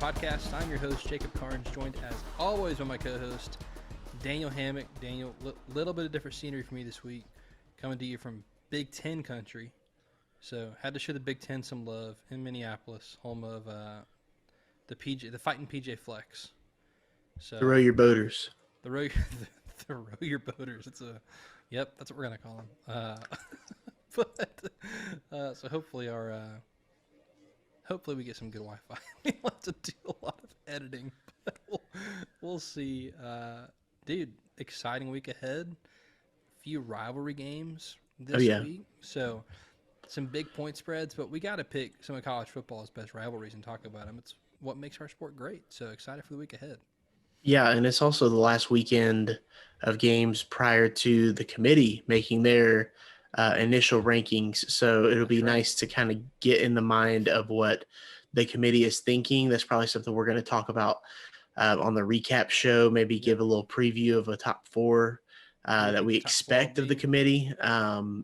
podcast. I'm your host, Jacob Carnes, joined as always by my co-host, Daniel Hammock. Daniel, little bit of different scenery for me this week, coming to you from Big Ten country. So had to show the Big Ten some love in Minneapolis, home of the fighting PJ Flex. So The Row Your Boaters. the row, the row your boaters. That's what we're gonna call them. So hopefully we get some good Wi-Fi. We'll have to do a lot of editing, but we'll see. Dude, exciting week ahead. Few rivalry games this week. So some big point spreads, but we got to pick some of college football's best rivalries and talk about them. It's what makes our sport great. So excited for the week ahead. Yeah, and it's also the last weekend of games prior to the committee making their initial rankings. So it'll be nice to kind of get in the mind of what the committee is thinking. That's probably something we're going to talk about on the recap show, maybe give a little preview of a top four that we expect of the committee.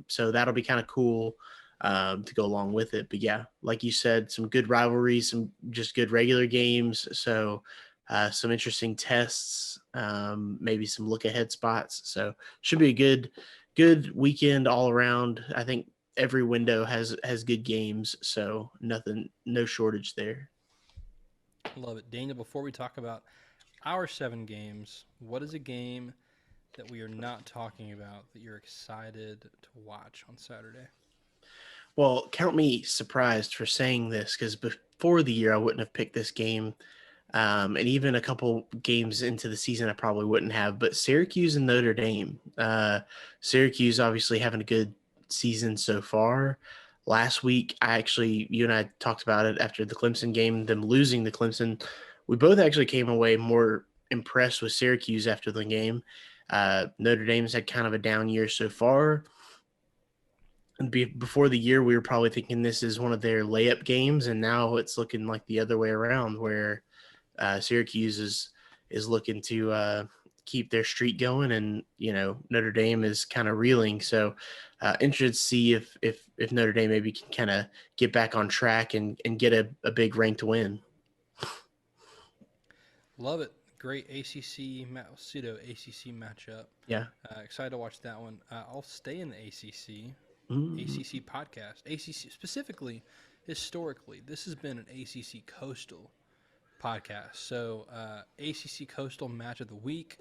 So that'll be kind of cool to go along with it. But yeah, like you said, some good rivalries, some just good regular games. So some interesting tests, maybe some look ahead spots. So should be a good weekend all around. I think every window has good games. So no shortage there. Love it. Daniel, before we talk about our 7 games, what is a game that we are not talking about that you're excited to watch on Saturday? Well, count me surprised for saying this, because before the year I wouldn't have picked this game. And even a couple games into the season, I probably wouldn't have. But Syracuse and Notre Dame. Syracuse obviously having a good season so far. Last week, you and I talked about it after the Clemson game, them losing to Clemson. We both actually came away more impressed with Syracuse after the game. Notre Dame's had kind of a down year so far. And before the year, we were probably thinking this is one of their layup games, and now it's looking like the other way around, where Syracuse is looking to keep their streak going, and Notre Dame is kind of reeling. So interested to see if Notre Dame maybe can kind of get back on track and get a big ranked win. Love it. Great pseudo ACC matchup. Yeah. Excited to watch that one. I'll stay in the ACC. ACC podcast. ACC specifically, historically, this has been an ACC Coastal podcast. So ACC Coastal match of the week,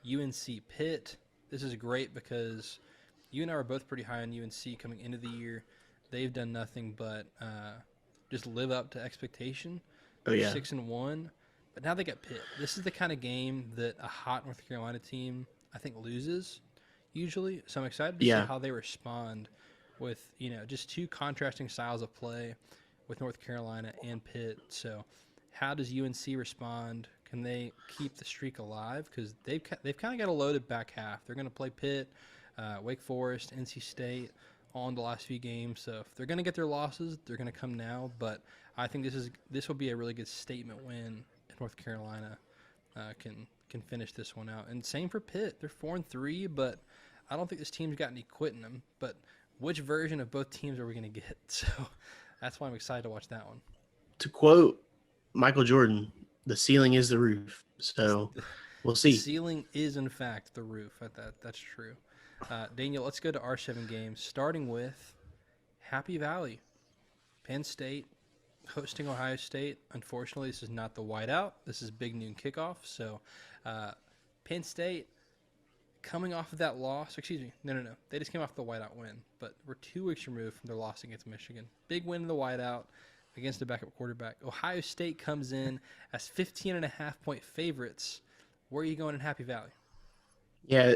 UNC Pitt. This is great because you and I were both pretty high on UNC coming into the year. They've done nothing but just live up to expectation. They're 6-1, but now they got Pitt. This is the kind of game that a hot North Carolina team I think loses usually. So I'm excited to see how they respond with just two contrasting styles of play with North Carolina and Pitt. So how does UNC respond? Can they keep the streak alive? Because they've kind of got a loaded back half. They're going to play Pitt, Wake Forest, NC State on the last few games. So if they're going to get their losses, they're going to come now. But I think this will be a really good statement win if North Carolina can finish this one out. And same for Pitt. They're 4-3, but I don't think this team's got any quit in them. But which version of both teams are we going to get? So that's why I'm excited to watch that one. To quote Michael Jordan, the ceiling is the roof. So we'll see. The ceiling is, in fact, the roof. That's true. Daniel, let's go to our 7 games, starting with Happy Valley. Penn State hosting Ohio State. Unfortunately, this is not the whiteout. This is big noon kickoff. So Penn State coming off of that loss. Excuse me. No. They just came off the whiteout win. But we're 2 weeks removed from their loss against Michigan. Big win in the whiteout against a backup quarterback. Ohio State comes in as 15.5-point favorites. Where are you going in Happy Valley? Yeah,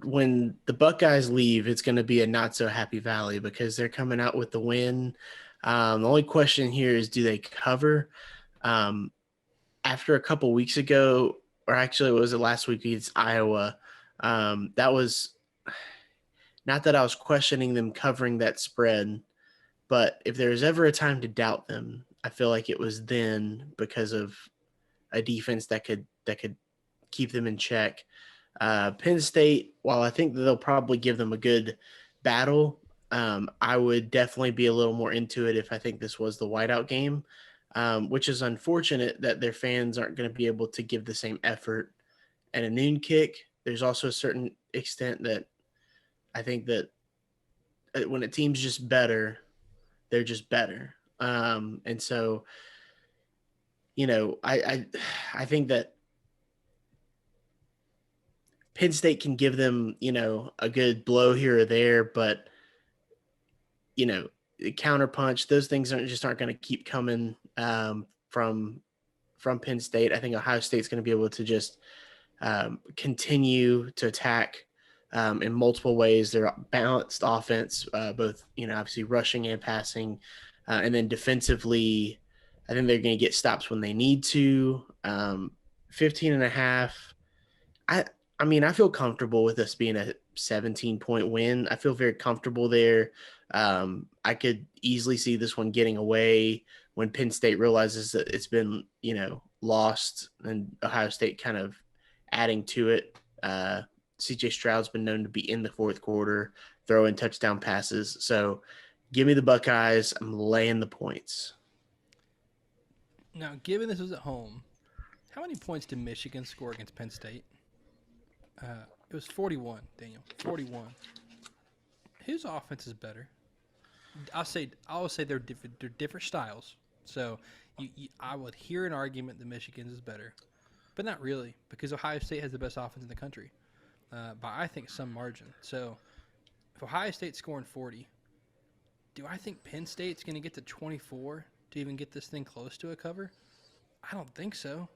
when the Buckeyes leave, it's going to be a not-so-happy valley because they're coming out with the win. The only question here is, do they cover? After a couple weeks ago, or actually it was last week against Iowa, that was not that I was questioning them covering that spread, but if there was ever a time to doubt them, I feel like it was then, because of a defense that could keep them in check. Penn State, while I think that they'll probably give them a good battle, I would definitely be a little more into it if I think this was the whiteout game. which is unfortunate that their fans aren't going to be able to give the same effort at a noon kick. There's also a certain extent that I think that when a team's just better, they're just better. And so, I think that Penn State can give them, a good blow here or there, but counter punch, those things aren't going to keep coming from Penn State. I think Ohio State's going to be able to just continue to attack in multiple ways. They're a balanced offense, both, obviously rushing and passing. And then defensively, I think they're going to get stops when they need to. 15 and a half. I, I mean, I feel comfortable with this being a 17-point win. I feel very comfortable there. I could easily see this one getting away when Penn State realizes that it's been, lost, and Ohio State kind of adding to it. CJ Stroud's been known to be in the fourth quarter, throwing touchdown passes. So give me the Buckeyes. I'm laying the points. Now, given this was at home, how many points did Michigan score against Penn State? It was 41, Daniel. 41. Whose offense is better? I always say they're different styles. So I would hear an argument that Michigan's is better, but not really, because Ohio State has the best offense in the country by, I think, some margin. So if Ohio State's scoring 40, do I think Penn State's going to get to 24 to even get this thing close to a cover? I don't think so.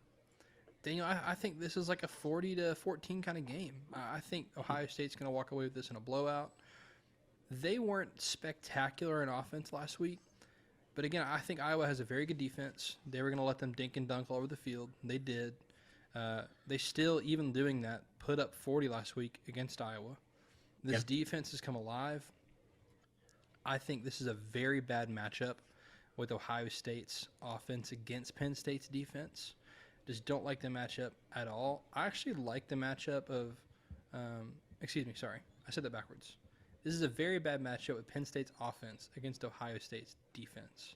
Daniel, I think this is like a 40-14 kind of game. I think Ohio State's going to walk away with this in a blowout. They weren't spectacular in offense last week, but again, I think Iowa has a very good defense. They were going to let them dink and dunk all over the field. They did. They still, even doing that, put up 40 last week against Iowa. This defense has come alive. I think this is a very bad matchup with Ohio State's offense against Penn State's defense. Just don't like the matchup at all. I actually like the matchup of I said that backwards. This is a very bad matchup with Penn State's offense against Ohio State's defense.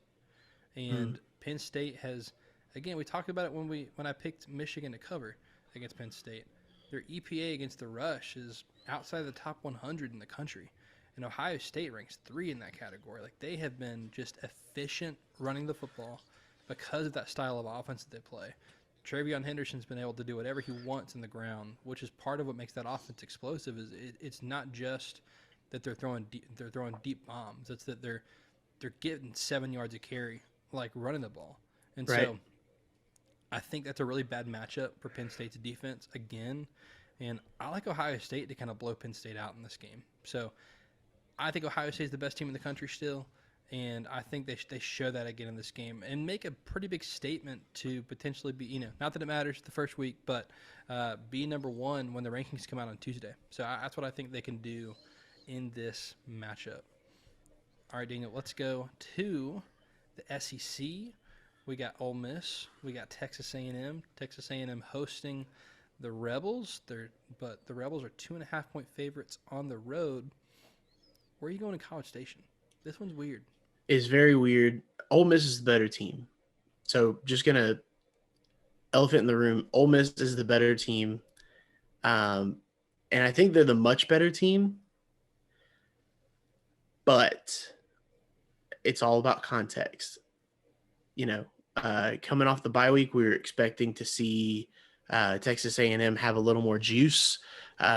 And Penn State has, again, we talked about it when I picked Michigan to cover against Penn State. Their EPA against the rush is outside the top 100 in the country. And Ohio State ranks 3 in that category. Like, they have been just efficient running the football because of that style of offense that they play. TreVeyon Henderson's been able to do whatever he wants in the ground, which is part of what makes that offense explosive. It's not just that they're throwing deep bombs. It's that they're getting 7 yards of carry, like running the ball. And so I think that's a really bad matchup for Penn State's defense again. And I like Ohio State to kind of blow Penn State out in this game. So I think Ohio State is the best team in the country still. And I think they show that again in this game and make a pretty big statement to potentially be, not that it matters the first week, but be number 1 when the rankings come out on Tuesday. So that's what I think they can do in this matchup. All right, Daniel, let's go to the SEC. We got Ole Miss. We got Texas A&M. Texas A&M hosting the Rebels. But the Rebels are 2.5-point favorites on the road. Where are you going in College Station? This one's weird. It's very weird. Ole Miss is the better team. So just going to elephant in the room. Ole Miss is the better team. And I think they're the much better team. But it's all about context. Coming off the bye week, we were expecting to see Texas A&M have a little more juice,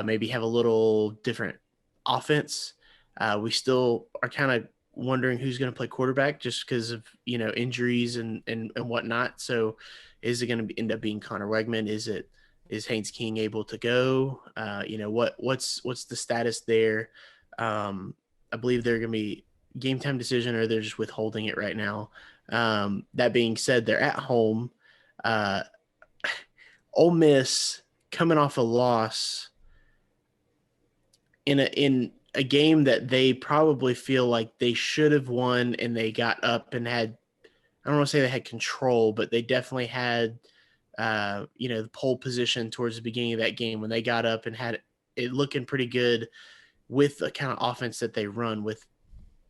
maybe have a little different offense. We still are kind of wondering who's going to play quarterback just because of, injuries and whatnot. So is it going to end up being Connor Wegman? Is Haynes King able to go? What's the status there? I believe they're going to be game time decision, or they're just withholding it right now. That being said, they're at home. Ole Miss coming off a loss in a game that they probably feel like they should have won, and they got up and had, I don't want to say they had control, but they definitely had, the pole position towards the beginning of that game when they got up and had it looking pretty good with the kind of offense that they run, with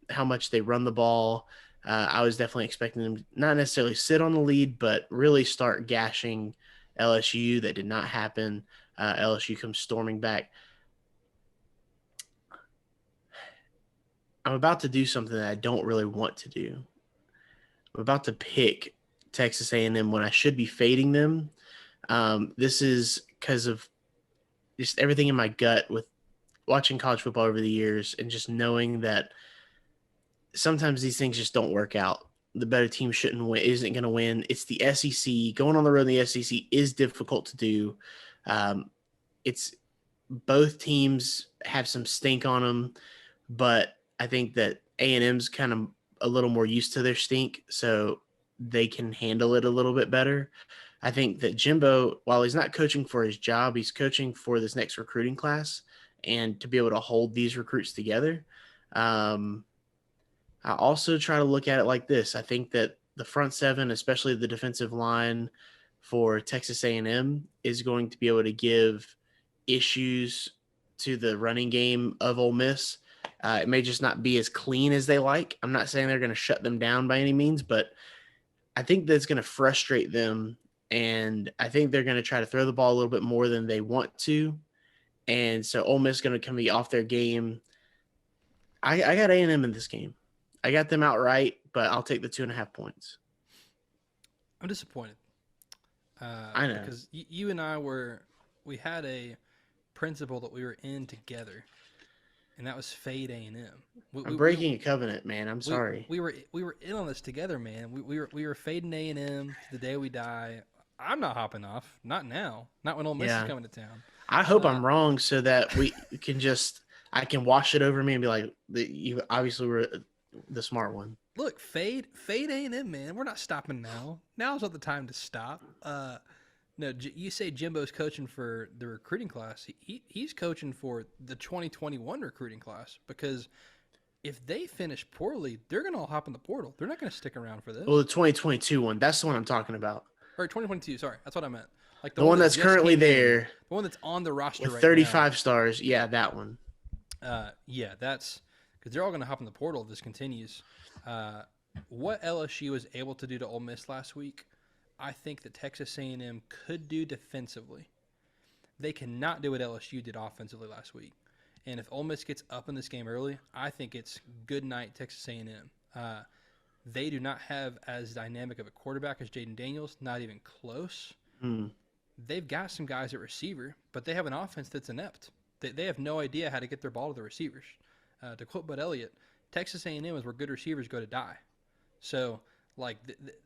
how much they run the ball. I was definitely expecting them to not necessarily sit on the lead, but really start gashing LSU. That did not happen. LSU comes storming back. I'm about to do something that I don't really want to do. I'm about to pick Texas A&M when I should be fading them. This is because of just everything in my gut with watching college football over the years and just knowing that sometimes these things just don't work out. The better team shouldn't win, isn't going to win. It's the SEC. Going on the road in the SEC is difficult to do. It's both teams have some stink on them, but I think that A&M's kind of a little more used to their stink, so they can handle it a little bit better. I think that Jimbo, while he's not coaching for his job, he's coaching for this next recruiting class and to be able to hold these recruits together. I also try to look at it like this. I think that the front seven, especially the defensive line for Texas A&M, is going to be able to give issues to the running game of Ole Miss. It may just not be as clean as they like. I'm not saying they're going to shut them down by any means, but I think that's going to frustrate them. And I think they're going to try to throw the ball a little bit more than they want to. And so Ole Miss is going to come be off their game. I got A&M in this game. I got them outright, but I'll take the 2.5 points. I'm disappointed. I know. Because you and we had a principle that we were in together, and that was fade A&M. I'm breaking a covenant, man. I'm sorry. We were in on this together, man. We were fading A&M to the day we die. I'm not hopping off. Not now. Not when Ole Miss is coming to town. I hope I'm wrong so that we can I can wash it over me and be like, you obviously were the smart one. Look, fade A&M, man. We're not stopping now. Now's not the time to stop. No, you say Jimbo's coaching for the recruiting class. He's coaching for the 2021 recruiting class, because if they finish poorly, they're going to all hop in the portal. They're not going to stick around for this. Well, the 2022 one, that's the one I'm talking about. Or 2022, sorry. That's what I meant. Like the one that's currently there. The one that's on the roster with right 35 stars. Yeah, that one. Yeah, that's because they're all going to hop in the portal if this continues. What LSU was able to do to Ole Miss last week, I think that Texas A&M could do defensively. They cannot do what LSU did offensively last week. And if Ole Miss gets up in this game early, I think it's good night Texas A&M. They do not have as dynamic of a quarterback as Jaden Daniels, not even close. They've got some guys at receiver, but they have an offense that's inept. They have no idea how to get their ball to the receivers. To quote Bud Elliott, Texas A&M is where good receivers go to die. So, like,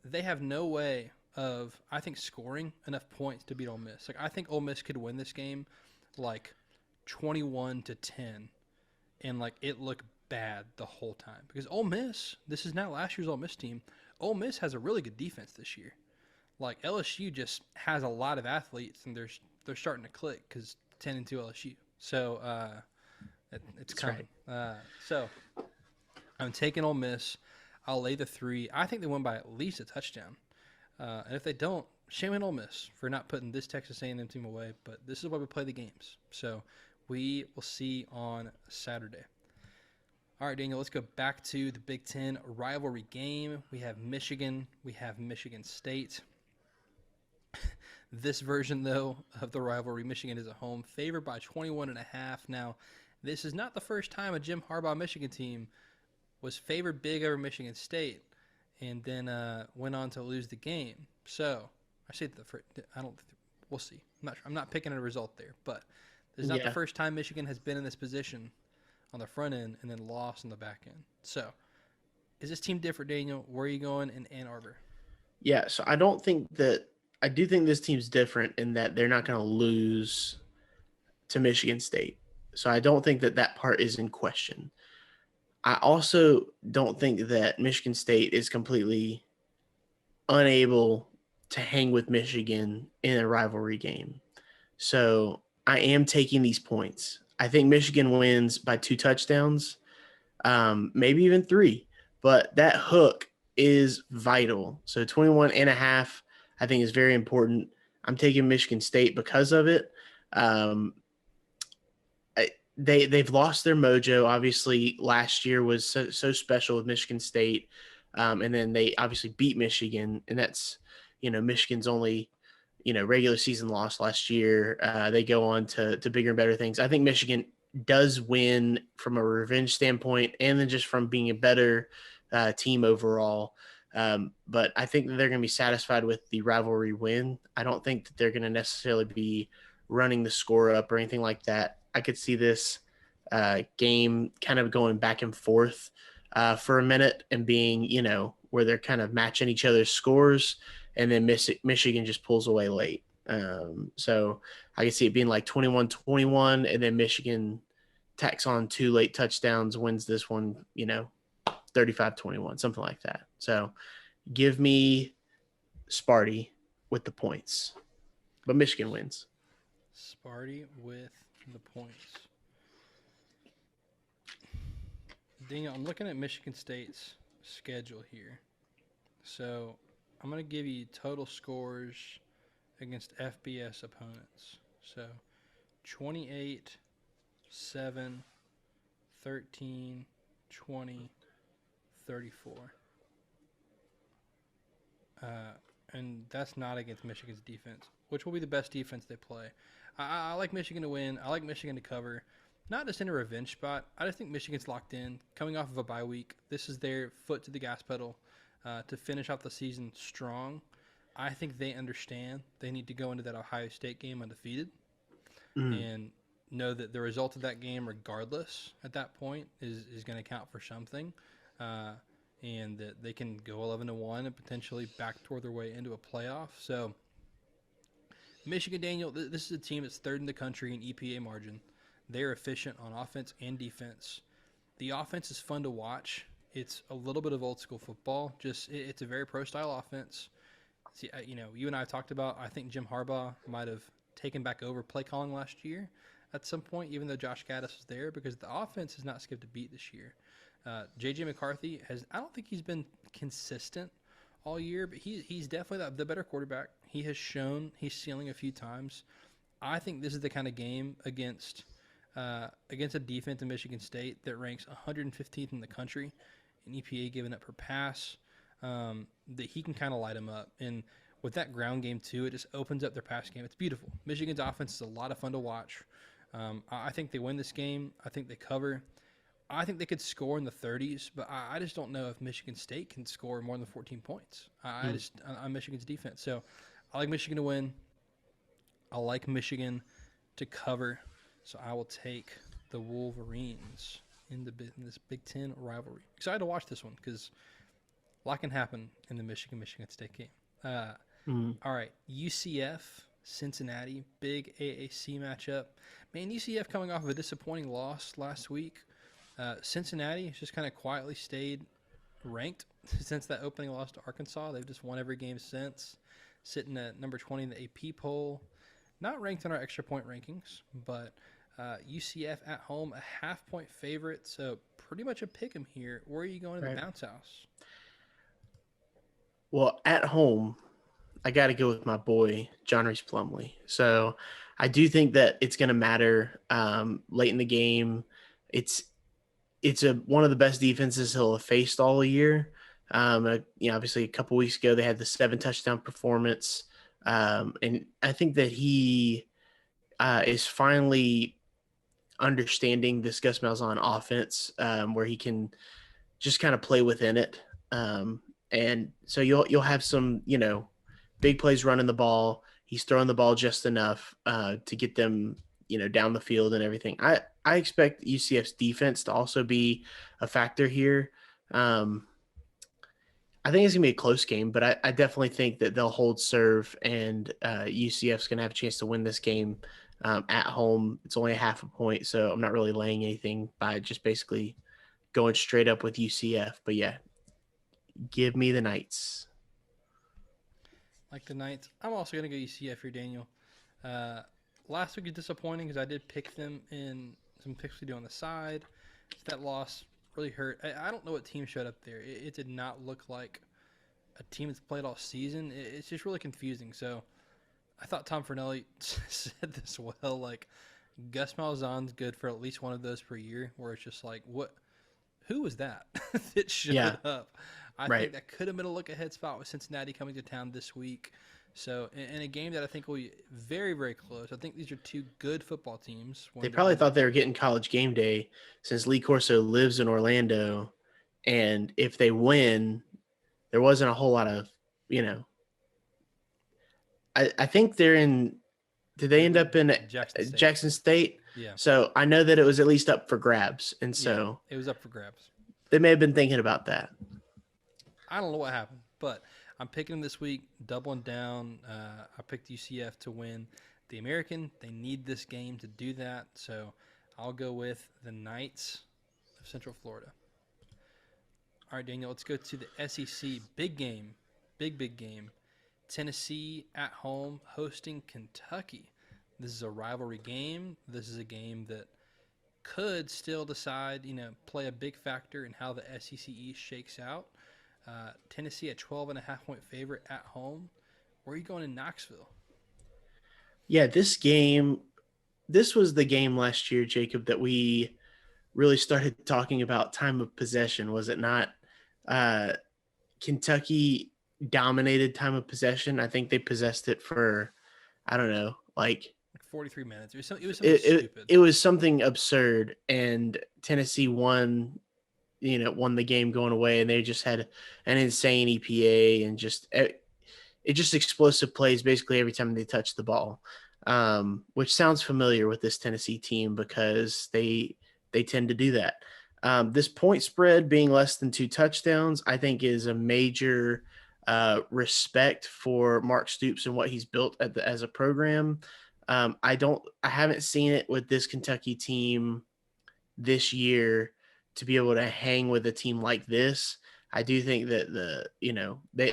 they have no way of, I think, scoring enough points to beat Ole Miss. Like, I think Ole Miss could win this game, like, 21-10, and, like, it looked bad the whole time. Because Ole Miss, this is not last year's Ole Miss team. Ole Miss has a really good defense this year. Like, LSU just has a lot of athletes, and they're starting to click because 10-2 LSU. So, it's coming. Right. So, I'm taking Ole Miss. I'll lay the 3. I think they win by at least a touchdown. And if they don't, shame on Ole Miss for not putting this Texas A&M team away. But this is why we play the games. So, we will see on Saturday. All right, Daniel, let's go back to the Big Ten rivalry game. We have Michigan. We have Michigan State. This version, though, of the rivalry, Michigan is at home, favored by 21.5. Now, this is not the first time a Jim Harbaugh Michigan team was favored big over Michigan State and then went on to lose the game. So, I say we'll see. I'm not picking a result there, but this is not the first time Michigan has been in this position on the front end and then lost on the back end. So, is this team different, Daniel? Where are you going in Ann Arbor? Yeah, so I do think this team's different in that they're not going to lose to Michigan State. So I don't think that part is in question. I also don't think that Michigan State is completely unable to hang with Michigan in a rivalry game. So I am taking these points. I think Michigan wins by 2 touchdowns, maybe even 3. But that hook is vital. So 21.5, I think, is very important. I'm taking Michigan State because of it. They've lost their mojo. Obviously, last year was so special with Michigan State. And then they obviously beat Michigan, and that's, Michigan's only, regular season loss last year. They go on to bigger and better things. I think Michigan does win from a revenge standpoint, and then just from being a better team overall. But I think that they're going to be satisfied with the rivalry win. I don't think that they're going to necessarily be running the score up or anything like that. I could see this game kind of going back and forth for a minute and being, where they're kind of matching each other's scores, and then Michigan just pulls away late. So I can see it being like 21-21, and then Michigan tacks on 2 late touchdowns, wins this one, 35-21, something like that. So give me Sparty with the points, but Michigan wins. Sparty with the points. Daniel, I'm looking at Michigan State's schedule here. So I'm going to give you total scores against FBS opponents. So 28, 7, 13, 20, 34. And that's not against Michigan's defense, which will be the best defense they play. I like Michigan to win. I like Michigan to cover. Not just in a revenge spot. I just think Michigan's locked in, coming off of a bye week. This is their foot to the gas pedal to finish off the season strong. I think they understand they need to go into that Ohio State game undefeated and know that the result of that game, regardless, at that point, is going to count for something, and that they can go 11-1 and potentially backdoor their way into a playoff. So, Michigan, Daniel, this is a team that's third in the country in EPA margin. They're efficient on offense and defense. The offense is fun to watch. It's a little bit of old school football. It's a very pro style offense. See, you and I have talked about, I think Jim Harbaugh might have taken back over play calling last year at some point, even though Josh Gaddis was there, because the offense has not skipped a beat this year. J.J. McCarthy I don't think he's been consistent all year, but he's definitely the better quarterback. He has shown he's ceiling a few times. I think this is the kind of game against a defense in Michigan State that ranks 115th in the country in EPA given up per pass, that he can kind of light them up. And with that ground game, too, it just opens up their pass game. It's beautiful. Michigan's offense is a lot of fun to watch. I think they win this game. I think they cover. I think they could score in the 30s, but I just don't know if Michigan State can score more than 14 points. I'm Michigan's defense. So I like Michigan to win. I like Michigan to cover. So I will take the Wolverines in this Big Ten rivalry. Excited to watch this one because a lot can happen in the Michigan State game. All right, UCF, Cincinnati, big AAC matchup. Man, UCF coming off of a disappointing loss last week. Cincinnati has just kind of quietly stayed ranked since that opening loss to Arkansas. They've just won every game since, sitting at number 20 in the AP poll. Not ranked in our extra point rankings, but UCF at home, a half-point favorite, so pretty much a pick 'em here. Where are you going to the bounce house? Well, at home, I got to go with my boy, John Reese Plumlee. So I do think that it's going to matter late in the game. It's one of the best defenses he'll have faced all year. Obviously a couple weeks ago they had the 7 touchdown performance, and I think that he is finally understanding this Gus Malzahn offense, where he can just kind of play within it. And so you'll have some, big plays running the ball. He's throwing the ball just enough to get them, down the field and everything. I expect UCF's defense to also be a factor here. I think it's going to be a close game, but I definitely think that they'll hold serve, and UCF's going to have a chance to win this game at home. It's only a half a point, so I'm not really laying anything by just basically going straight up with UCF. But, yeah, give me the Knights. Like the Knights. I'm also going to go UCF here, Daniel. Last week was disappointing because I did pick them in some picks we do on the side. That loss really hurt. I don't know what team showed up there. It did not look like a team that's played all season. It's just really confusing. So I thought Tom Fornelli said this well. Like, Gus Malzahn's good for at least one of those per year, where it's just like, who was that that Yeah, showed up? I right. think that could have been a look ahead spot with Cincinnati coming to town this week. So, in a game that I think will be very, very close. I think these are two good football teams. They One that probably both thought they were getting College Game Day since Lee Corso lives in Orlando, and if they win, there wasn't a whole lot of, you know. I think they're in. Did they they're end up in Jackson State. Jackson State? Yeah, So I know that it was at least up for grabs, and yeah, so it was up for grabs. they may have been thinking about that. I don't know what happened, but I'm picking them this week, doubling down. I picked UCF to win the American. They need this game to do that, so I'll go with the Knights of Central Florida. All right, Daniel, let's go to the SEC. Big game, big game. Tennessee at home hosting Kentucky. This is a rivalry game. This is a game that could still decide, play a big factor in how the SEC East shakes out. Tennessee a 12.5-point favorite at home. Where are you going in Knoxville? Yeah, this was the game last year, Jacob, that we really started talking about time of possession, was it not? Uh, Kentucky dominated time of possession. I think they possessed it for, I don't know, like 43 minutes. It was something it stupid. it was something absurd, and Tennessee won the game going away, and they just had an insane EPA and just explosive plays basically every time they touched the ball, which sounds familiar with this Tennessee team because they tend to do that. This point spread being less than 2 touchdowns, I think, is a major respect for Mark Stoops and what he's built as a program. I haven't seen it with this Kentucky team this year to be able to hang with a team like this. I do think that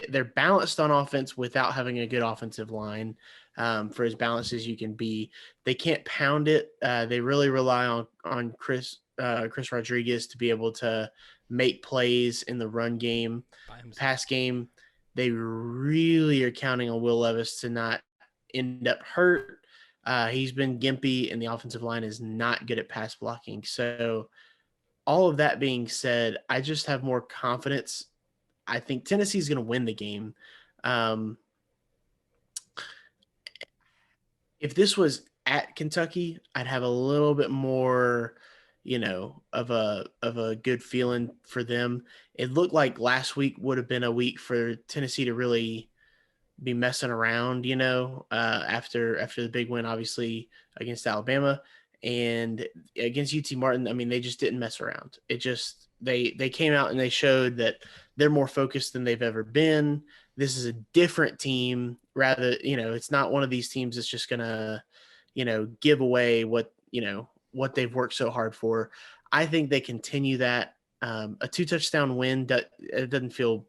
they're balanced on offense without having a good offensive line. For as balanced as you can be, they can't pound it. They really rely on Chris Rodriguez to be able to make plays in the run game, By himself. pass game. They really are counting on Will Levis to not end up hurt. He's been gimpy, and the offensive line is not good at pass blocking. So all of that being said, I just have more confidence. I think Tennessee's going to win the game. Um, if this was at Kentucky, I'd have a little bit more, of a good feeling for them. It looked like last week would have been a week for Tennessee to really be messing around, after the big win, obviously, against Alabama and against UT Martin. I mean, they just didn't mess around. It just they came out and they showed that they're more focused than they've ever been. This is a different team. Rather, it's not one of these teams that's just gonna, give away what they've worked so hard for. I think they continue that. A 2 touchdown win, it doesn't feel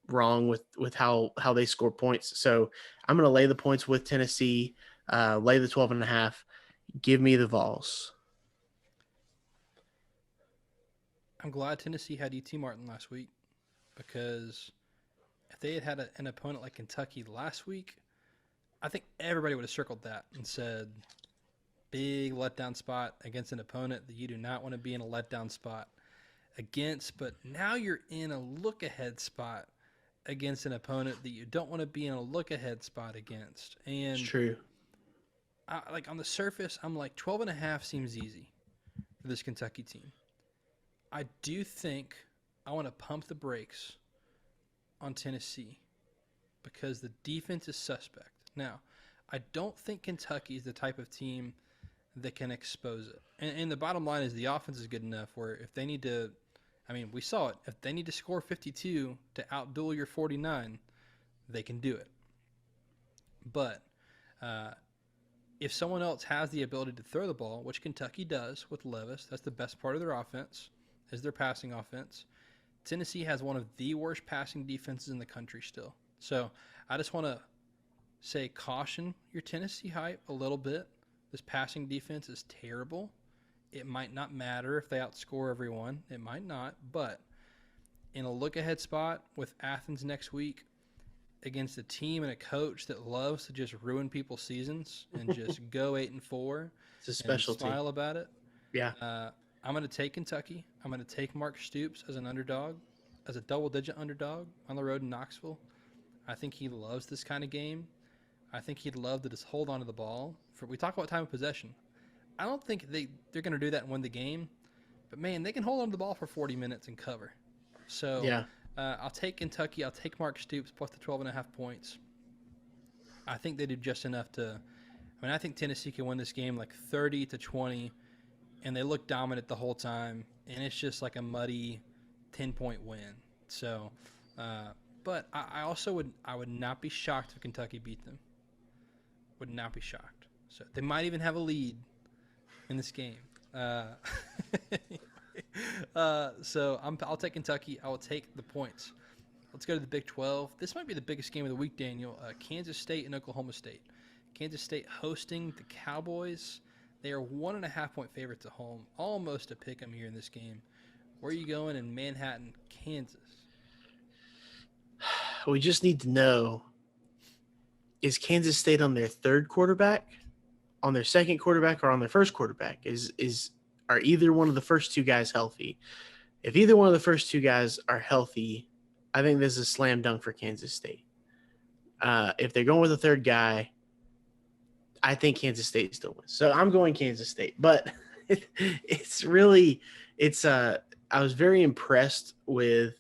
wrong with how they score points. So I'm going to lay the points with Tennessee, lay the 12.5. Give me the Vols. I'm glad Tennessee had UT Martin last week because if they had an opponent like Kentucky last week, I think everybody would have circled that and said, big letdown spot against an opponent that you do not want to be in a letdown spot against. But now you're in a look-ahead spot against an opponent that you don't want to be in a look-ahead spot against. And it's true. Like on the surface, I'm like 12.5 seems easy for this Kentucky team. I do think I want to pump the brakes on Tennessee because the defense is suspect. Now, I don't think Kentucky is the type of team that can expose it. And the bottom line is the offense is good enough where if they need to, we saw it. If they need to score 52 to outduel your 49, they can do it. But if someone else has the ability to throw the ball, which Kentucky does with Levis, that's the best part of their offense, is their passing offense. Tennessee has one of the worst passing defenses in the country still. So I just want to say caution your Tennessee hype a little bit. This passing defense is terrible. It might not matter if they outscore everyone. It might not. But in a look-ahead spot with Athens next week against a team and a coach that loves to just ruin people's seasons and just go 8-4 It's a special and smile team. about it. Yeah. I'm going to take Kentucky. I'm going to take Mark Stoops as an underdog, as a double-digit underdog on the road in Knoxville. I think he loves this kind of game. I think he'd love to just hold on to the ball. We talk about time of possession. I don't think they're going to do that and win the game. But, man, they can hold on to the ball for 40 minutes and cover. So Yeah. I'll take Kentucky. I'll take Mark Stoops plus the 12.5 points. I think they do just enough to – I think Tennessee can win this game like 30-20, and they look dominant the whole time, and it's just like a muddy 10-point win. So, but I also would not be shocked if Kentucky beat them. Would not be shocked. So they might even have a lead in this game. So I'll take Kentucky. I will take the points. Let's go to the Big 12. This might be the biggest game of the week, Daniel. Kansas State and Oklahoma State. Kansas State hosting the Cowboys. They are 1.5-point favorites at home. Almost a pick 'em here in this game. Where are you going in Manhattan, Kansas? We just need to know, is Kansas State on their third quarterback, on their second quarterback, or on their first quarterback? Are either one of the first two guys healthy? If either one of the first two guys are healthy, I think this is a slam dunk for Kansas State. If they're going with a third guy, I think Kansas State still wins. So I'm going Kansas State. But I was very impressed with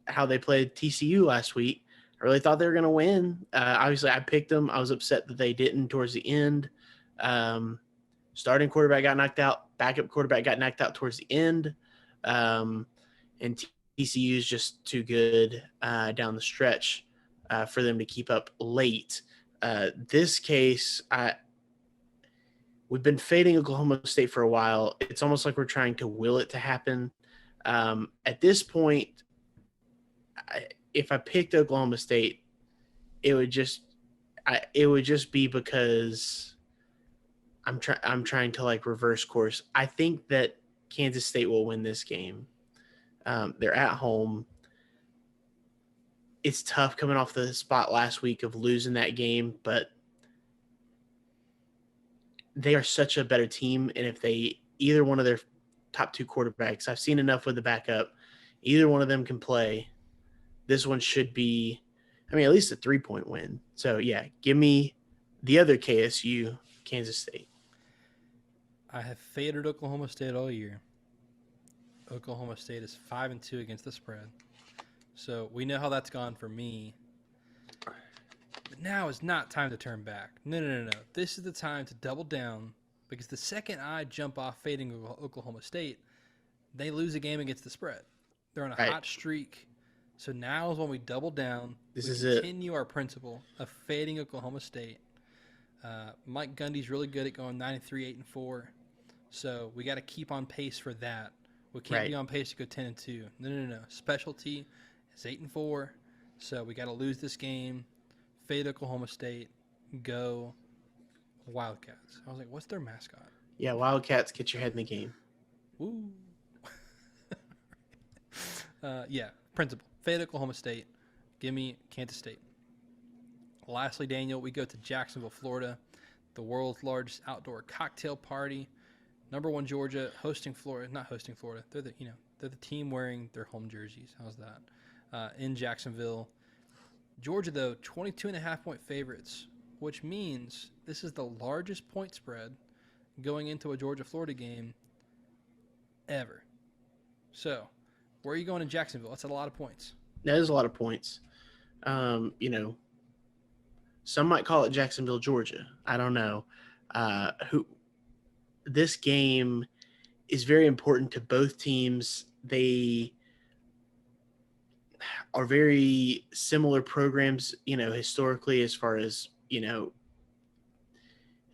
how they played TCU last week. I really thought they were going to win. Obviously, I picked them. I was upset that they didn't towards the end. Starting quarterback got knocked out. Backup quarterback got knocked out towards the end. And TCU is just too good down the stretch for them to keep up late. This case, we've been fading Oklahoma State for a while. It's almost like we're trying to will it to happen. At this point, if I picked Oklahoma State, it would just be because I'm trying to like reverse course. I think that Kansas State will win this game. They're at home. It's tough coming off the spot last week of losing that game, but they are such a better team. And if either one of their top two quarterbacks, I've seen enough with the backup, either one of them can play. This one should be, at least a 3-point win. So, yeah, give me the other KSU, Kansas State. I have faded Oklahoma State all year. Oklahoma State is 5-2 against the spread. So we know how that's gone for me. But now is not time to turn back. No. This is the time to double down, because the second I jump off fading Oklahoma State, they lose a game against the spread. They're on a hot streak. So now is when we double down. We continue our principle of fading Oklahoma State. Mike Gundy's really good at going 9-3, 8-4. So we got to keep on pace for that. We can't be on pace to go 10-2. No. Specialty is 8-4. So we got to lose this game. Fade Oklahoma State. Go Wildcats. I was like, what's their mascot? Yeah, Wildcats, get your head in the game. Woo. Principle. Fade Oklahoma State. Give me Kansas State. Lastly, Daniel, we go to Jacksonville, Florida, the world's largest outdoor cocktail party. Number 1 Georgia hosting Florida, not hosting Florida. They're the team wearing their home jerseys. How's that? In Jacksonville, Georgia though 22.5-point favorites, which means this is the largest point spread going into a Georgia-Florida game ever. So, where are you going in Jacksonville? That's a lot of points. That is a lot of points. Some might call it Jacksonville, Georgia. I don't know. This game is very important to both teams. They are very similar programs, historically, as far as,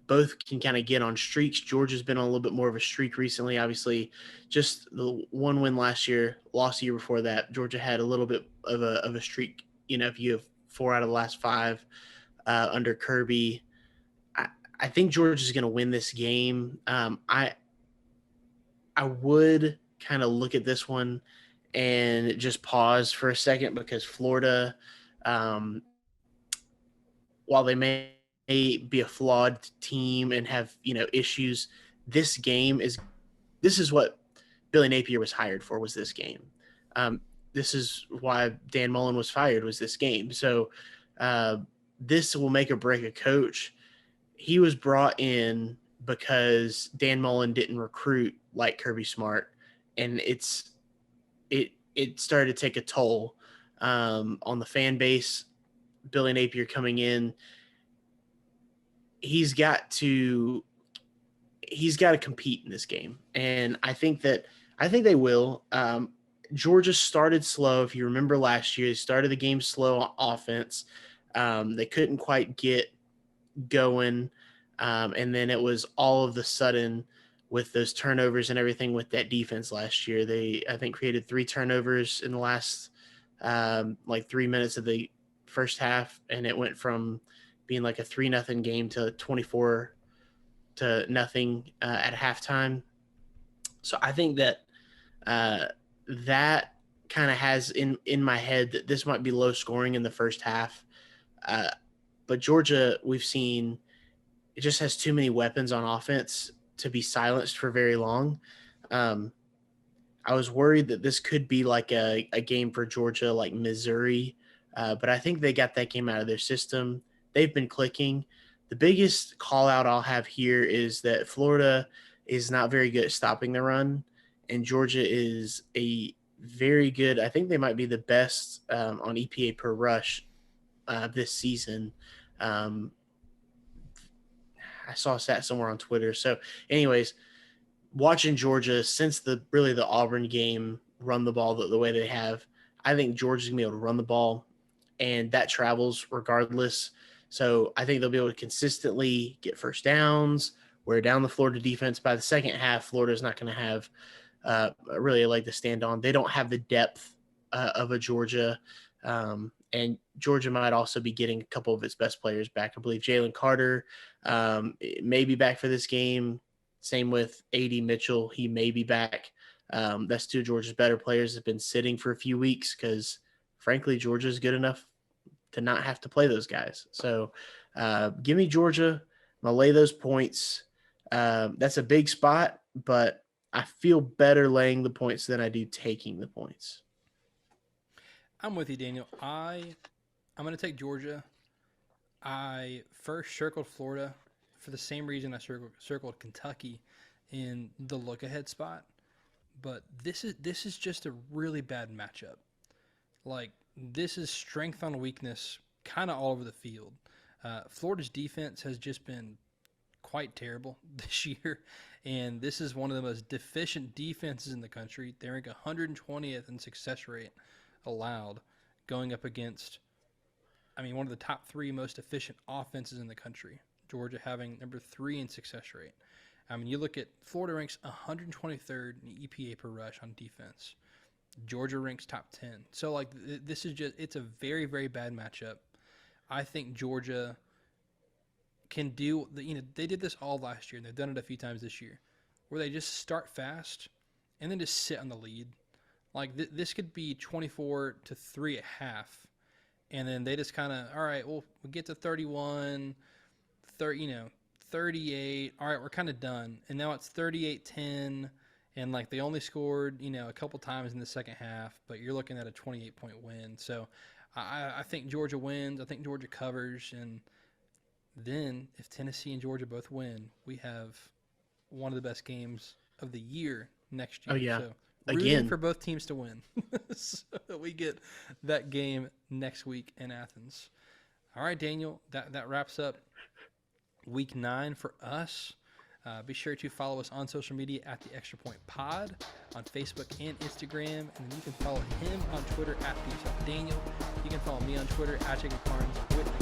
both can kind of get on streaks. Georgia's been on a little bit more of a streak recently. Obviously, just the one win last year, lost the year before that. Georgia had a little bit of a streak, if you have 4 out of the last 5 under Kirby. I think Georgia's going to win this game. I would kind of look at this one and just pause for a second, because Florida, while they may be a flawed team and have, issues, this is what Billy Napier was hired for, was this game. This is why Dan Mullen was fired, was this game. So this will make or break a coach. He was brought in because Dan Mullen didn't recruit like Kirby Smart, and it started to take a toll on the fan base. Billy Napier coming in, he's got to compete in this game, and I think they will. Georgia started slow. If you remember last year, they started the game slow on offense. They couldn't quite get going, and then it was all of the sudden with those turnovers and everything with that defense last year. They, I think, created 3 turnovers in the last 3 minutes of the first half, and it went from being like a 3-0 game to 24-0 at halftime. So I think that that kind of has in my head that this might be low scoring in the first half. But Georgia, we've seen, it just has too many weapons on offense to be silenced for very long. I was worried that this could be like a game for Georgia, like Missouri, but I think they got that game out of their system. They've been clicking. The biggest call out I'll have here is that Florida is not very good at stopping the run, and Georgia is a very good, I think they might be the best on EPA per rush this season. I saw a stat somewhere on Twitter. So anyways, watching Georgia since the Auburn game run the ball the way they have, I think Georgia's going to be able to run the ball, and that travels regardless. So I think they'll be able to consistently get first downs, wear down the Florida defense. By the second half, Florida's not going to have really a leg to stand on. They don't have the depth of a Georgia, and Georgia might also be getting a couple of its best players back. I believe Jalen Carter may be back for this game. Same with A.D. Mitchell. He may be back. That's 2 of Georgia's better players have been sitting for a few weeks because, frankly, Georgia's good enough to not have to play those guys. So give me Georgia. I'm going to lay those points. That's a big spot, but I feel better laying the points than I do taking the points. I'm with you, Daniel. I'm going to take Georgia. I first circled Florida for the same reason I circled Kentucky in the look-ahead spot. But this is just a really bad matchup. Like, this is strength on weakness kind of all over the field. Florida's defense has just been quite terrible this year, and this is one of the most deficient defenses in the country. They rank 120th in success rate allowed, going up against, one of the top 3 most efficient offenses in the country. Georgia having number 3 in success rate. You look at Florida ranks 123rd in EPA per rush on defense. Georgia ranks top 10. So, this is just, it's a very, very bad matchup. I think Georgia can do, they did this all last year, and they've done it a few times this year, where they just start fast and then just sit on the lead. This could be 24-3 at half, and then they just kind of, all right, we'll get to 31, 38. All right, we're kind of done. And now it's 38-10, and they only scored, a couple times in the second half, but you're looking at a 28-point win. So I think Georgia wins. I think Georgia covers, and then if Tennessee and Georgia both win, we have one of the best games of the year next year. Oh, yeah. So rooting for both teams to win. So we get that game next week in Athens. All right, Daniel, that wraps up week 9 for us. Be sure to follow us on social media at the Extra Point Pod on Facebook and Instagram, and you can follow him on Twitter at BeefStuffDaniel. You can follow me on Twitter at Jacob Carnes with